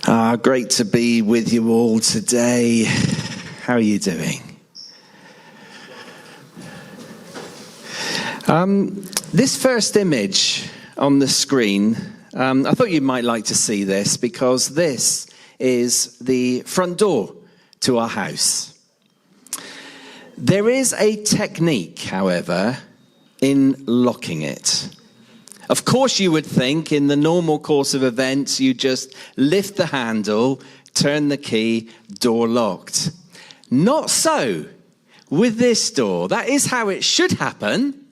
Great to be with you all today. How are you doing? This first image on the screen, I thought you might like to see this because this is the front door to our house. There is a technique, however, in locking it. Of course, you would think in the normal course of events, you just lift the handle, turn the key, door locked. Not so with this door. That is how it should happen.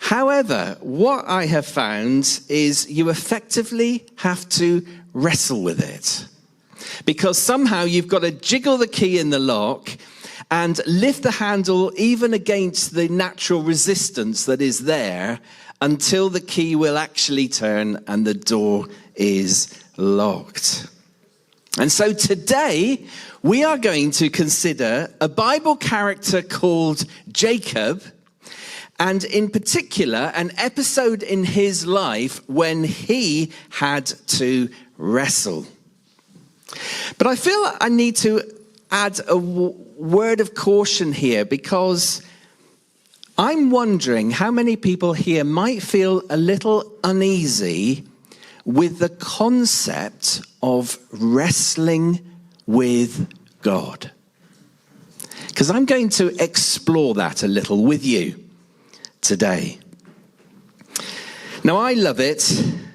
However, what I have found is you effectively have to wrestle with it. Because somehow you've got to jiggle the key in the lock and lift the handle even against the natural resistance that is there until the key will actually turn and the door is locked. And so today we are going to consider a Bible character called Jacob, and in particular an episode in his life when he had to wrestle. But I feel I need to add a word of caution here, because I'm wondering how many people here might feel a little uneasy with the concept of wrestling with God. Because I'm going to explore that a little with you today. Now, I love it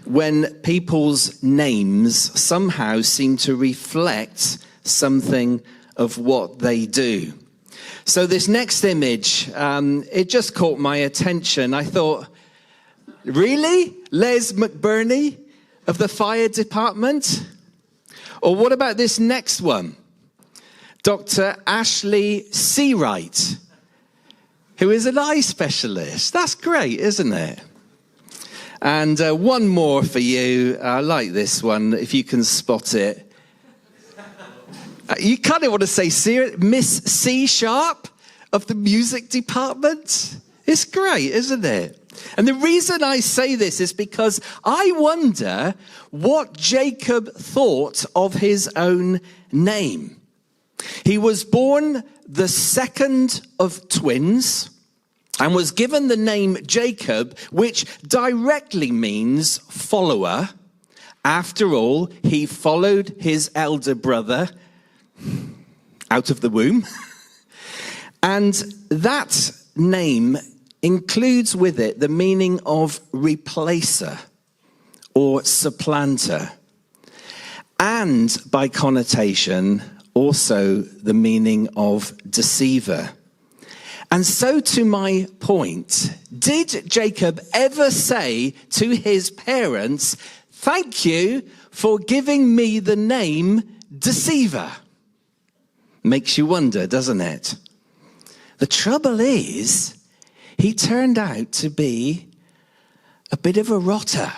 when people's names somehow seem to reflect something of what they do. So this next image, it just caught my attention. I thought, really? Les McBurney of the fire department? Or what about this next one? Dr. Ashley Seawright, who is an eye specialist. That's great, isn't it? And one more for you. I like this one, if you can spot it. You kind of want to say Miss C Sharp of the music department. It's great, isn't it? And the reason I say this is because I wonder what Jacob thought of his own name. He was born the second of twins and was given the name Jacob, which directly means follower. After all, he followed his elder brother out of the womb. And that name includes with it the meaning of replacer or supplanter. And by connotation, also the meaning of deceiver. And so to my point, did Jacob ever say to his parents, "Thank you for giving me the name deceiver"? Makes you wonder, doesn't it? The trouble is, he turned out to be a bit of a rotter.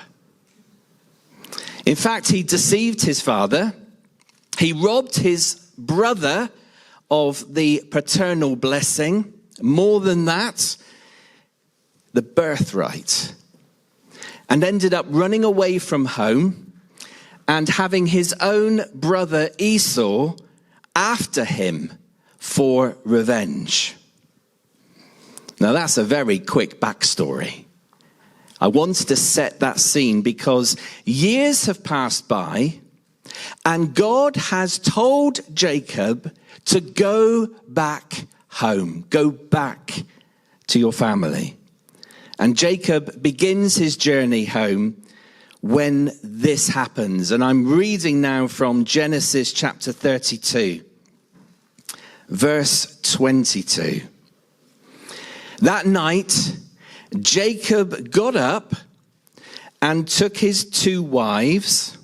In fact, he deceived his father. He robbed his brother of the paternal blessing. More than that, the birthright. And ended up running away from home and having his own brother Esau after him for revenge. Now that's a very quick backstory. I wanted to set that scene because years have passed by and God has told Jacob to go back home, go back to your family. And Jacob begins his journey home when this happens. And I'm reading now from Genesis chapter 32, verse 22. That night, Jacob got up and took his two wives.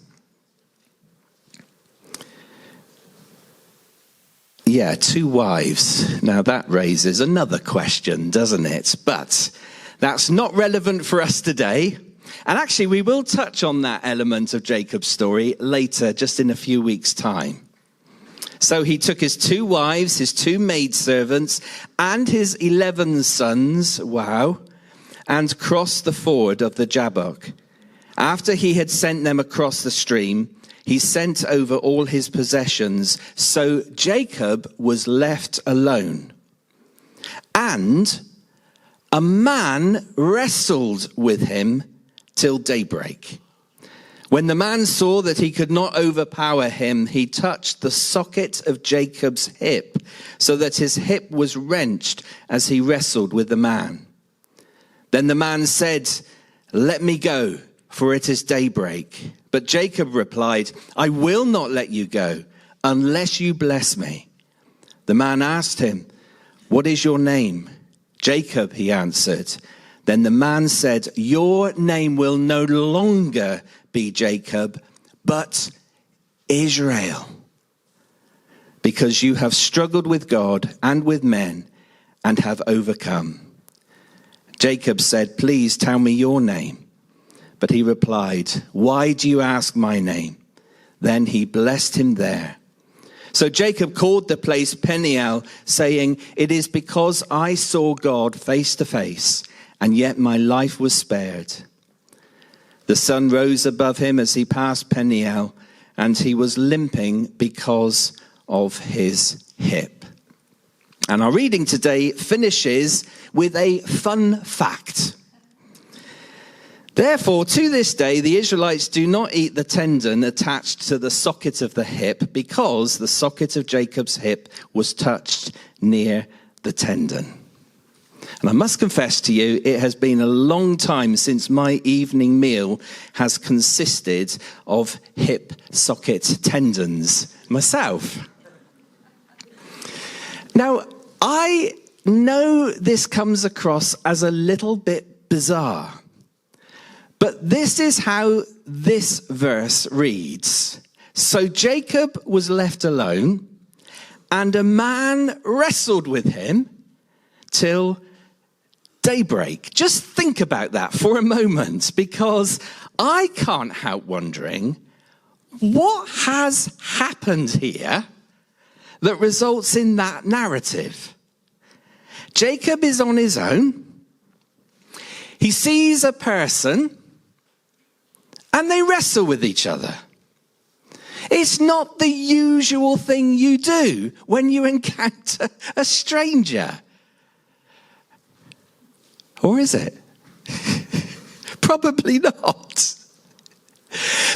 Two wives. Now that raises another question, doesn't it? But that's not relevant for us today. And actually, we will touch on that element of Jacob's story later, just in a few weeks' time. So he took his two wives, his two maidservants, and his 11 sons, and crossed the ford of the Jabbok. After he had sent them across the stream, he sent over all his possessions. So Jacob was left alone. And a man wrestled with him till daybreak. When the man saw that he could not overpower him, he touched the socket of Jacob's hip, so that his hip was wrenched as he wrestled with the man. Then the man said, "Let me go, for it is daybreak." But Jacob replied, "I will not let you go unless you bless me." The man asked him, "What is your name?" "Jacob," he answered. Then the man said, "Your name will no longer be Jacob, but Israel, because you have struggled with God and with men and have overcome." Jacob said, "Please tell me your name." But he replied, "Why do you ask my name?" Then he blessed him there. So Jacob called the place Peniel, saying, "It is because I saw God face to face, and yet my life was spared." The sun rose above him as he passed Peniel, and he was limping because of his hip. And our reading today finishes with a fun fact. Therefore, to this day, the Israelites do not eat the tendon attached to the socket of the hip, because the socket of Jacob's hip was touched near the tendon. And I must confess to you, it has been a long time since my evening meal has consisted of hip socket tendons myself. Now, I know this comes across as a little bit bizarre, but this is how this verse reads. So Jacob was left alone, and a man wrestled with him till daybreak. Just think about that for a moment, because I can't help wondering what has happened here that results in that narrative. Jacob is on his own. He sees a person and they wrestle with each other. It's not the usual thing you do when you encounter a stranger. Or is it? Probably not.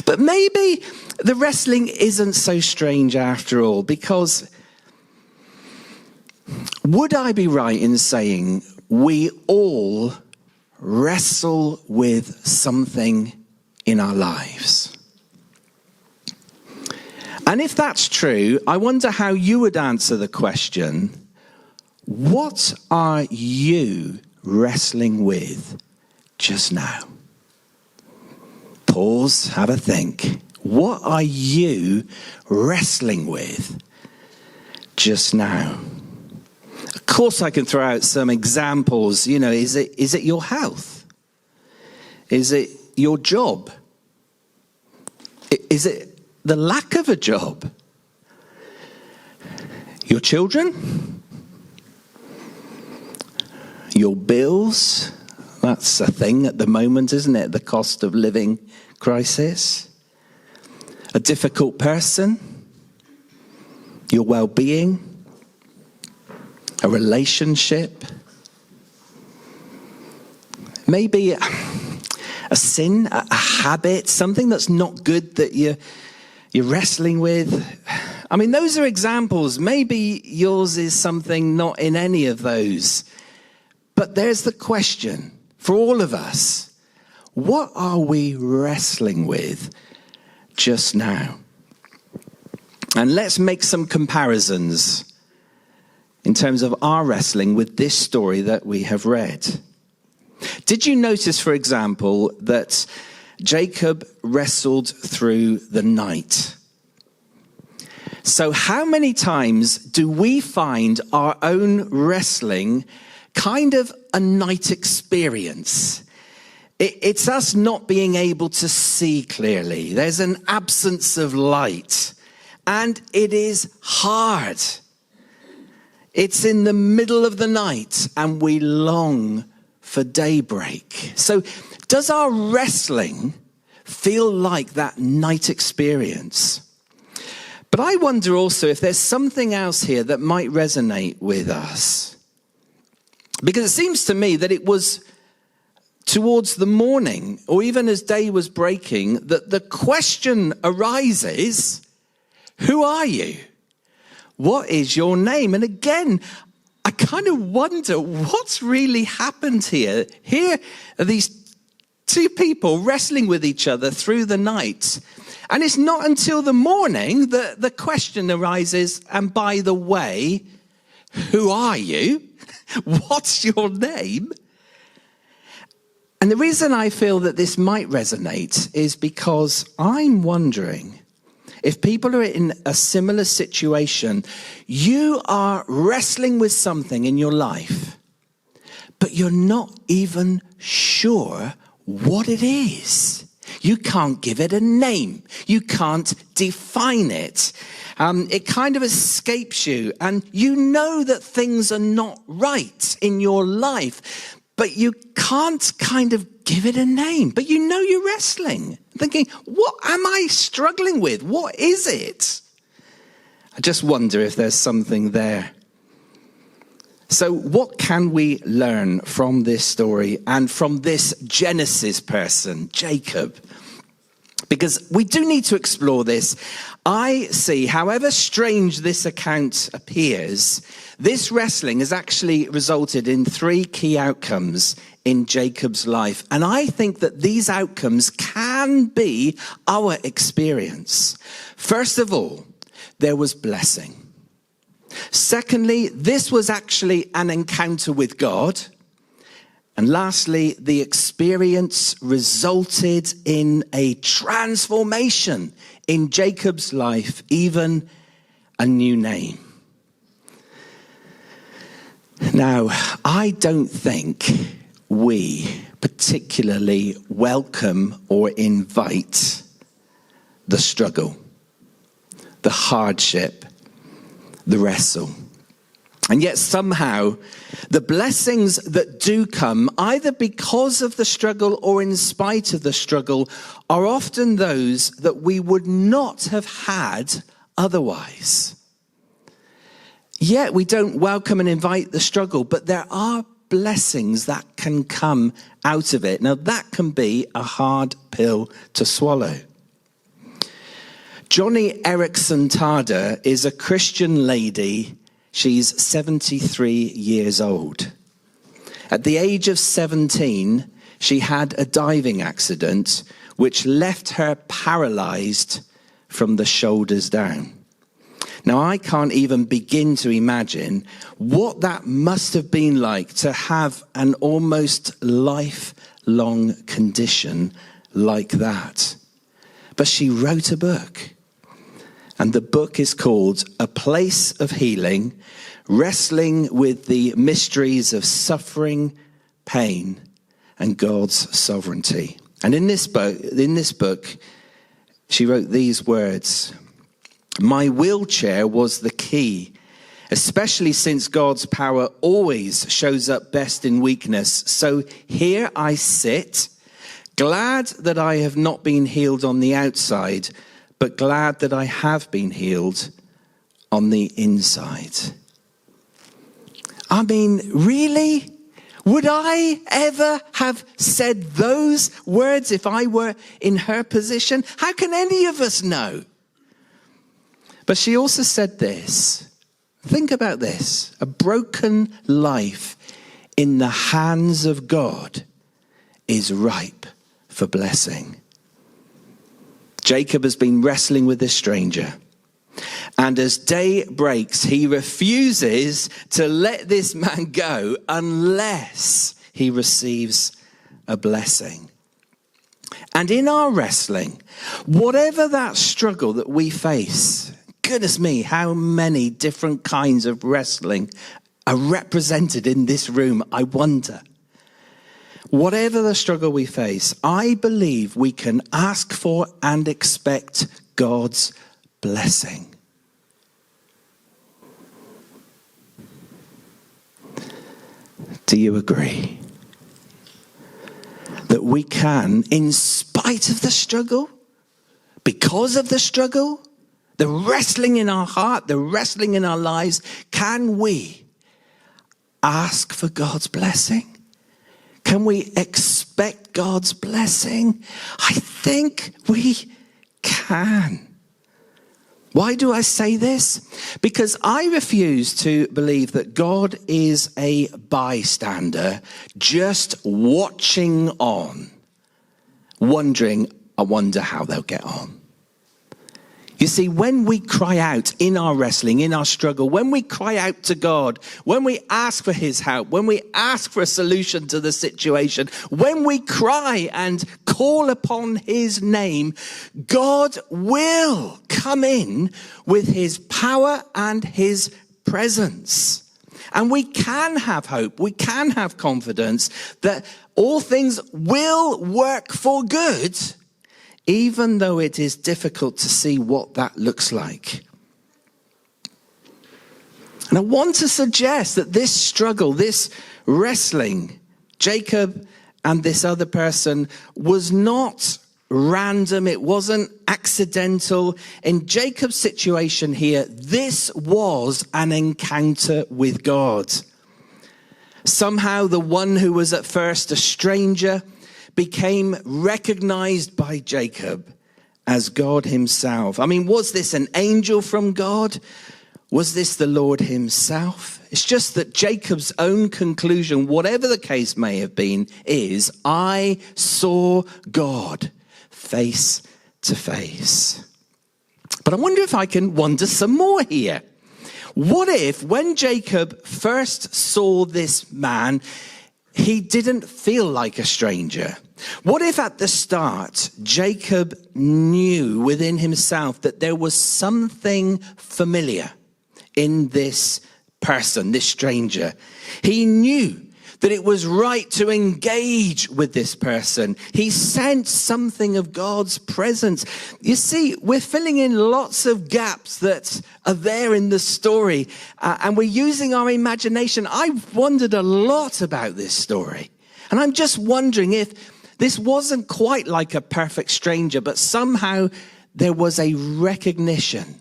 But maybe the wrestling isn't so strange after all, because would I be right in saying we all wrestle with something in our lives? And if that's true, I wonder how you would answer the question, what are you wrestling with just now? Pause, have a think. What are you wrestling with just now? Of course, I can throw out some examples. You know, is it your health? Is it your job? Is it the lack of a job? Your children? Your bills? That's a thing at the moment, isn't it? The cost of living crisis. A difficult person. Your well-being. A relationship. Maybe a sin, a habit, something that's not good that you're wrestling with. I mean, those are examples. Maybe yours is something not in any of those. But there's the question for all of us. What are we wrestling with just now? And let's make some comparisons in terms of our wrestling with this story that we have read. Did you notice, for example, that Jacob wrestled through the night? So how many times do we find our own wrestling kind of a night experience? It's us not being able to see clearly. There's an absence of light, and it is hard. It's in the middle of the night, and we long for daybreak. So does our wrestling feel like that night experience. But I wonder also if there's something else here that might resonate with us. Because it seems to me that it was towards the morning, or even as day was breaking, that the question arises, who are you? What is your name? And again, I kind of wonder what's really happened here. Here are these two people wrestling with each other through the night. And it's not until the morning that the question arises, and by the way, who are you? What's your name? And the reason I feel that this might resonate is because I'm wondering if people are in a similar situation. You are wrestling with something in your life, but you're not even sure what it is. You can't give it a name. You can't define it. It kind of escapes you, and you know that things are not right in your life, but you can't kind of give it a name. But you know you're wrestling, thinking, what am I struggling with? What is it? I just wonder if there's something there. So what can we learn from this story and from this Genesis person, Jacob? Because we do need to explore this. I see, however strange this account appears, this wrestling has actually resulted in 3 key outcomes in Jacob's life. And I think that these outcomes can be our experience. First of all, there was blessing. Secondly, this was actually an encounter with God. And lastly, the experience resulted in a transformation in Jacob's life, even a new name. Now, I don't think we particularly welcome or invite the struggle, the hardship, the wrestle. And yet somehow the blessings that do come, either because of the struggle or in spite of the struggle, are often those that we would not have had otherwise. Yet we don't welcome and invite the struggle, but there are blessings that can come out of it. Now that can be a hard pill to swallow. Joni Eareckson Tada is a Christian lady. She's 73 years old. At the age of 17, she had a diving accident which left her paralyzed from the shoulders down. Now, I can't even begin to imagine what that must have been like to have an almost lifelong condition like that. But she wrote a book. And the book is called A Place of Healing, Wrestling with the Mysteries of Suffering, Pain, and God's Sovereignty. And in this book, she wrote these words: "My wheelchair was the key, especially since God's power always shows up best in weakness. So here I sit, glad that I have not been healed on the outside, but glad that I have been healed on the inside." I mean, really? Would I ever have said those words if I were in her position? How can any of us know? But she also said this. Think about this. A broken life in the hands of God is ripe for blessing. Jacob has been wrestling with this stranger. And as day breaks, he refuses to let this man go unless he receives a blessing. And in our wrestling, whatever that struggle that we face, goodness me, how many different kinds of wrestling are represented in this room, I wonder. Whatever the struggle we face, I believe we can ask for and expect God's blessing. Do you agree? that we can, in spite of the struggle, because of the struggle, the wrestling in our heart, the wrestling in our lives, can we ask for God's blessing? Can we expect God's blessing? I think we can. Why do I say this? Because I refuse to believe that God is a bystander just watching on, wondering, I wonder how they'll get on. You see, when we cry out in our wrestling, in our struggle, when we cry out to God, when we ask for his help, when we ask for a solution to the situation, when we cry and call upon his name, God will come in with his power and his presence. And we can have hope, we can have confidence that all things will work for good, even though it is difficult to see what that looks like. And I want to suggest that this struggle, this wrestling, Jacob and this other person, was not random. It wasn't accidental. In Jacob's situation here, this was an encounter with God. Somehow the one who was at first a stranger became recognized by Jacob as God himself. I mean, was this an angel from God? Was this the Lord himself? It's just that Jacob's own conclusion, whatever the case may have been, is, I saw God face to face. But I wonder if I can wonder some more here. What if when Jacob first saw this man, he didn't feel like a stranger? What if at the start, Jacob knew within himself that there was something familiar in this person, this stranger? He knew that it was right to engage with this person. He sensed something of God's presence. You see, we're filling in lots of gaps that are there in the story, and we're using our imagination. I've wondered a lot about this story, and I'm just wondering if this wasn't quite like a perfect stranger, but somehow there was a recognition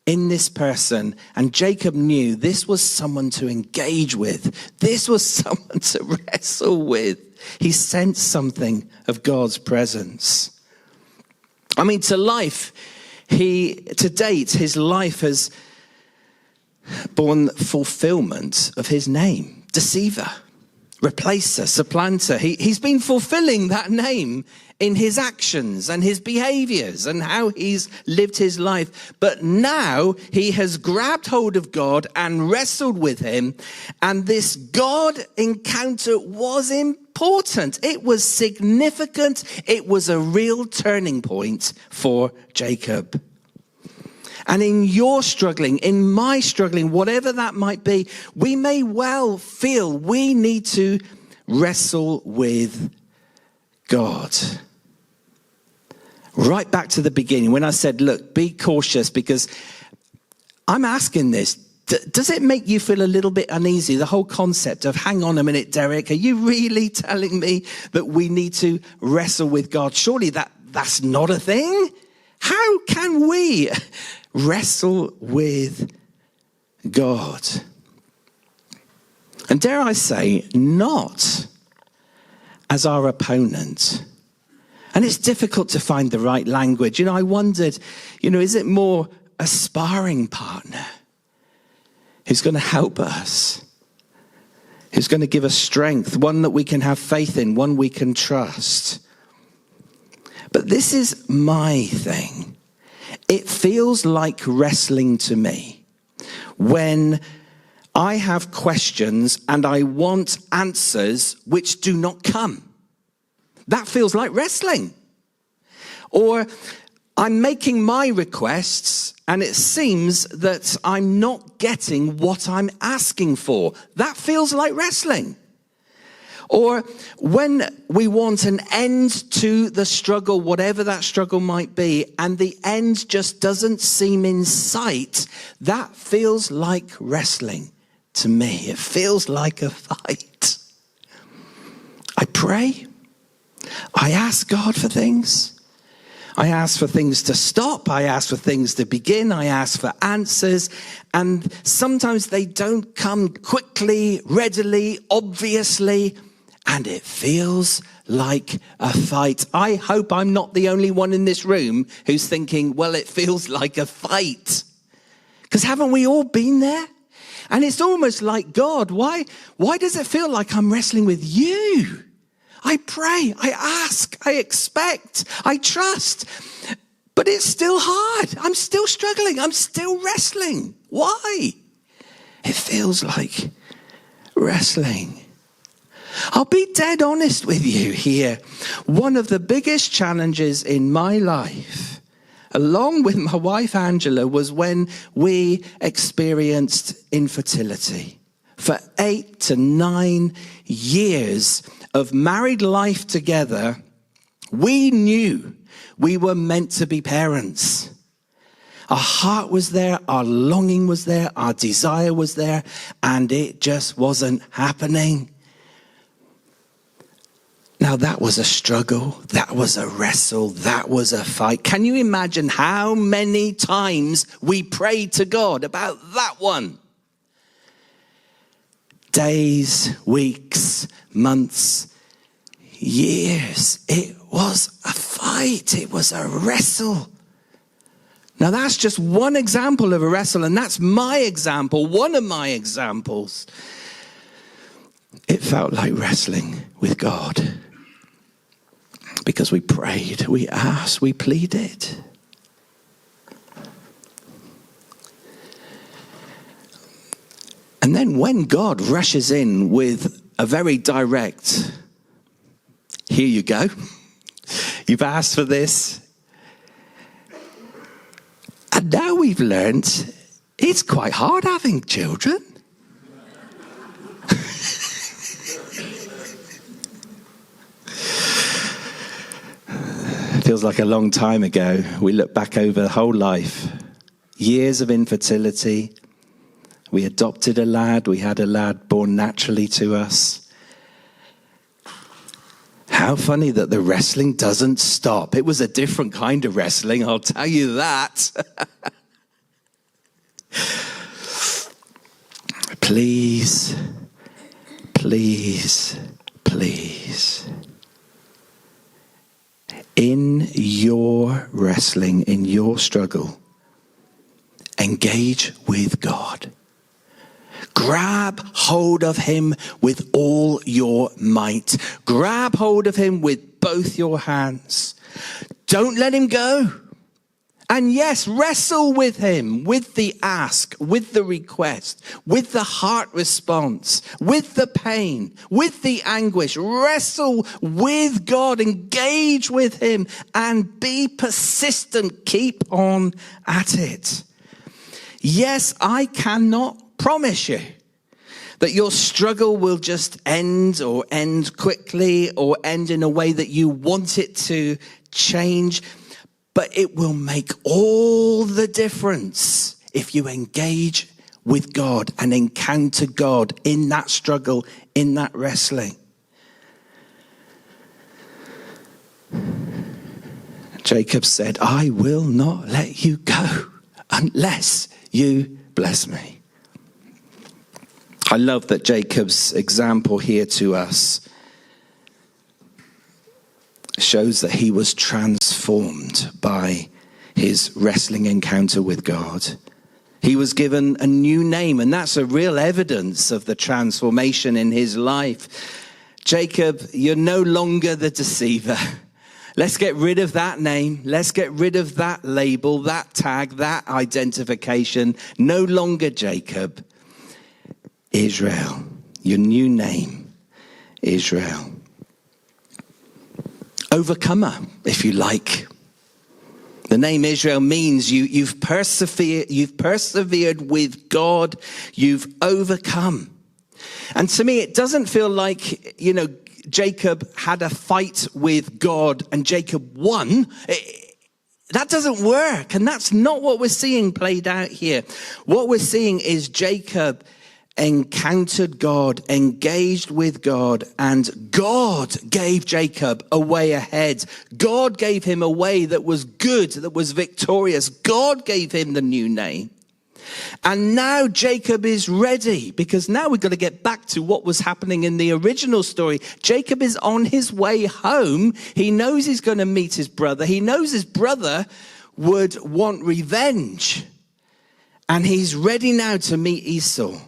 in this person, and Jacob knew this was someone to engage with. This was someone to wrestle with. He sensed something of God's presence. I mean, to date, his life has borne fulfillment of his name. Deceiver, replacer, supplanter. He's been fulfilling that name in his actions and his behaviors and how he's lived his life. But now he has grabbed hold of God and wrestled with him. And this God encounter was important. It was significant. It was a real turning point for Jacob. And in your struggling, in my struggling, whatever that might be, we may well feel we need to wrestle with God. Right back to the beginning when I said, look, be cautious, because I'm asking this. Does it make you feel a little bit uneasy? The whole concept of, hang on a minute, Derek, are you really telling me that we need to wrestle with God? Surely that's not a thing. How can we wrestle with God? And dare I say, not as our opponent. And it's difficult to find the right language. I wondered, is it more a sparring partner who's going to help us, who's going to give us strength, one that we can have faith in, one we can trust? But this is my thing. It feels like wrestling to me when I have questions and I want answers which do not come. That feels like wrestling. Or I'm making my requests and it seems that I'm not getting what I'm asking for. That feels like wrestling. Or when we want an end to the struggle, whatever that struggle might be, and the end just doesn't seem in sight, that feels like wrestling to me. It feels like a fight. I pray. I ask God for things. I ask for things to stop. I ask for things to begin. I ask for answers. And sometimes they don't come quickly, readily, obviously. And it feels like a fight. I hope I'm not the only one in this room who's thinking, well, it feels like a fight. Because haven't we all been there? And it's almost like, God, why does it feel like I'm wrestling with you? I pray, I ask, I expect, I trust, but it's still hard. I'm still struggling. I'm still wrestling. Why? It feels like wrestling. I'll be dead honest with you here. One of the biggest challenges in my life, along with my wife Angela, was when we experienced infertility. For 8 to 9 years of married life together, we knew we were meant to be parents. Our heart was there, our longing was there, our desire was there, and it just wasn't happening. Now that was a struggle, that was a wrestle, that was a fight. Can you imagine how many times we prayed to God about that one? Days, weeks, months, years. It was a fight. It was a wrestle. Now that's just one example of a wrestle, and that's my example, one of my examples. It felt like wrestling with God because we prayed, we asked, we pleaded. And then when God rushes in with a very direct, here you go, you've asked for this. And now we've learned it's quite hard having children. Feels like a long time ago. We look back over the whole life. Years of infertility. We adopted a lad. We had a lad born naturally to us. How funny that the wrestling doesn't stop. It was a different kind of wrestling, I'll tell you that. Please, please, please. In your wrestling, in your struggle, engage with God. Grab hold of him with all your might. Grab hold of him with both your hands. Don't let him go. And yes, wrestle with him, with the ask, with the request, with the heart response, with the pain, with the anguish. Wrestle with God, engage with him, and be persistent. Keep on at it. Yes, I cannot promise you that your struggle will just end or end quickly or end in a way that you want it to change. But it will make all the difference if you engage with God and encounter God in that struggle, in that wrestling. Jacob said, I will not let you go unless you bless me. I love that Jacob's example here to us shows that he was transformed by his wrestling encounter with God. He was given a new name, and that's a real evidence of the transformation in his life. Jacob, you're no longer the deceiver. Let's get rid of that name. Let's get rid of that label, that tag, that identification. No longer Jacob. Israel, your new name, Israel. Overcomer, if you like. The name Israel means you've persevered with God, you've overcome. And to me, it doesn't feel like, Jacob had a fight with God and Jacob won. That doesn't work, and that's not what we're seeing played out here. What we're seeing is Jacob encountered God, engaged with God, and God gave Jacob a way ahead. God gave him a way that was good, that was victorious. God gave him the new name. And now Jacob is ready, because now we've got to get back to what was happening in the original story. Jacob is on his way home. He knows he's going to meet his brother. He knows his brother would want revenge. And he's ready now to meet Esau.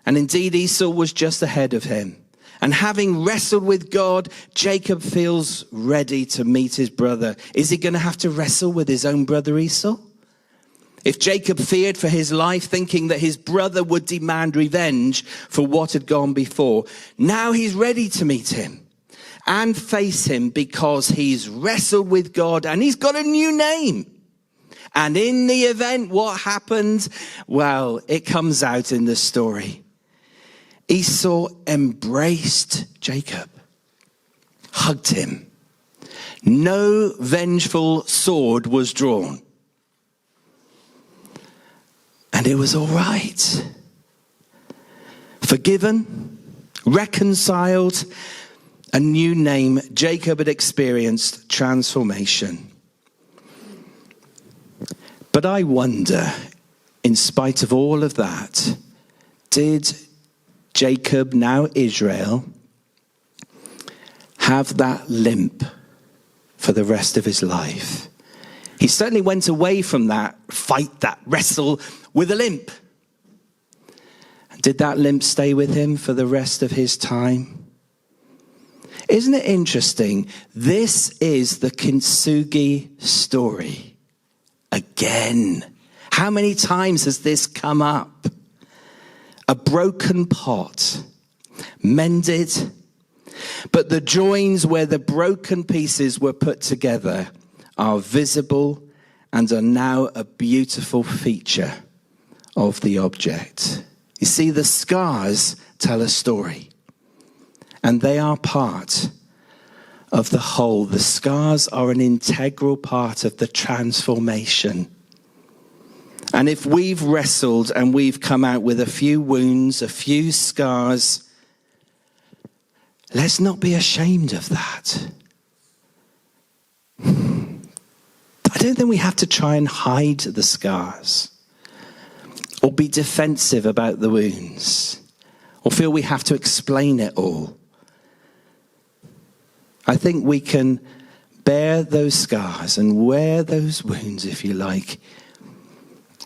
And indeed, Esau was just ahead of him. And having wrestled with God, Jacob feels ready to meet his brother. Is he going to have to wrestle with his own brother Esau? If Jacob feared for his life, thinking that his brother would demand revenge for what had gone before, now he's ready to meet him and face him, because he's wrestled with God and he's got a new name. And in the event, what happened? Well, it comes out in the story. Esau embraced Jacob, hugged him. No vengeful sword was drawn. And it was all right. Forgiven, reconciled, a new name. Jacob had experienced transformation. But I wonder, in spite of all of that, did Jacob, now Israel, have that limp for the rest of his life? He certainly went away from that fight, that wrestle, with a limp. Did that limp stay with him for the rest of his time? Isn't it interesting? This is the kintsugi story. Again. How many times has this come up? A broken pot, mended, but the joins where the broken pieces were put together are visible and are now a beautiful feature of the object. You see, the scars tell a story, and they are part of the whole. The scars are an integral part of the transformation. And if we've wrestled and we've come out with a few wounds, a few scars, let's not be ashamed of that. I don't think we have to try and hide the scars or be defensive about the wounds or feel we have to explain it all. I think we can bear those scars and wear those wounds, if you like,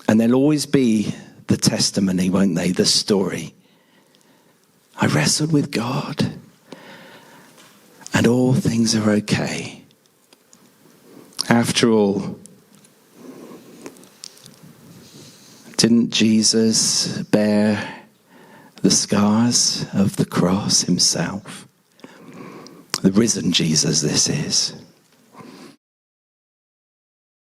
and they'll always be the testimony, won't they? The story. I wrestled with God, and all things are okay. After all, didn't Jesus bear the scars of the cross himself? The risen Jesus, this is.